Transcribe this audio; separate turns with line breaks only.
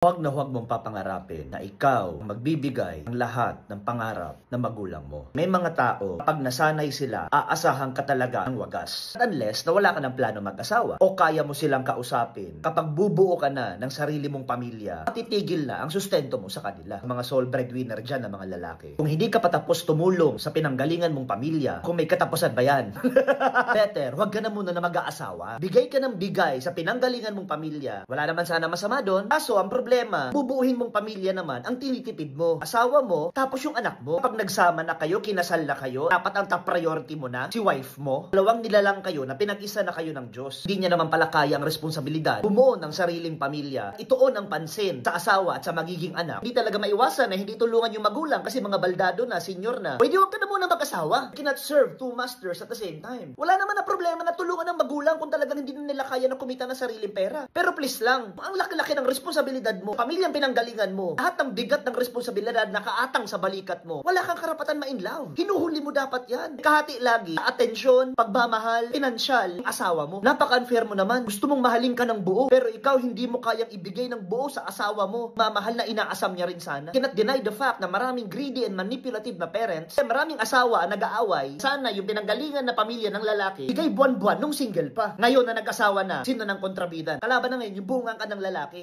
Huwag na huwag mong papangarapin na ikaw ang magbibigay ng lahat ng pangarap ng magulang mo. May mga tao, kapag nasanay sila, aasahan ka talaga ng wagas. Unless na wala ka ng plano mag-asawa o kaya mo silang kausapin. Kapag bubuo ka na ng sarili mong pamilya, titigil na ang sustento mo sa kanila. Mga sole breadwinner dyan na mga lalaki. Kung hindi ka patapos tumulong sa pinanggalingan mong pamilya, kung may katapusan ba yan? Better, huwag ka na muna na mag-aasawa. Bigay ka ng bigay sa pinanggalingan mong pamilya. Wala naman sana masama doon. Kaso ang problema, bubuuhin mong pamilya naman ang tinitipid mo. Asawa mo, tapos yung anak mo. Kapag nagsama na kayo, kinasal na kayo, dapat ang top priority mo na, si wife mo. Dalawang nilalang kayo na pinag-isa na kayo ng Diyos. Hindi niya naman pala kaya ang responsibilidad. Bumuo ng sariling pamilya. Ituon ang pansin sa asawa at sa magiging anak. Hindi talaga maiwasan na hindi tulungan yung magulang kasi mga baldado na, senior na. Pwede huwag ka na muna mag-asawa. You cannot serve two masters at the same time. Wala naman na problema na tulungan ng magulang kung talagang hindi nila kaya na kumita ng sariling pera. Pero please lang, ang laki-laki ng responsibilidad mo, pamilyang pinanggalingan mo, lahat ng bigat ng responsibilidad nakaatang sa balikat mo, wala kang karapatan ma-inlove. Hinuhuli mo dapat yan. Kahati lagi, atensyon, pagmamahal, pinansyal, asawa mo. Napaka-unfair mo naman. Gusto mong mahalin ka ng buo, pero ikaw hindi mo kayang ibigay ng buo sa asawa mo. Mamahal na inaasam niya rin sana. Cannot deny the fact na maraming greedy and manipulative na parents, maraming asawa ang nag-aaway, sana yung pinanggalingan na pamilya ng lalaki, bigay buwan-buwan nung single pa. Ngayon na nag-asawa na, sino ng kontrabidan? Kalaban na ngayon, yung bungang ka ng lalaki.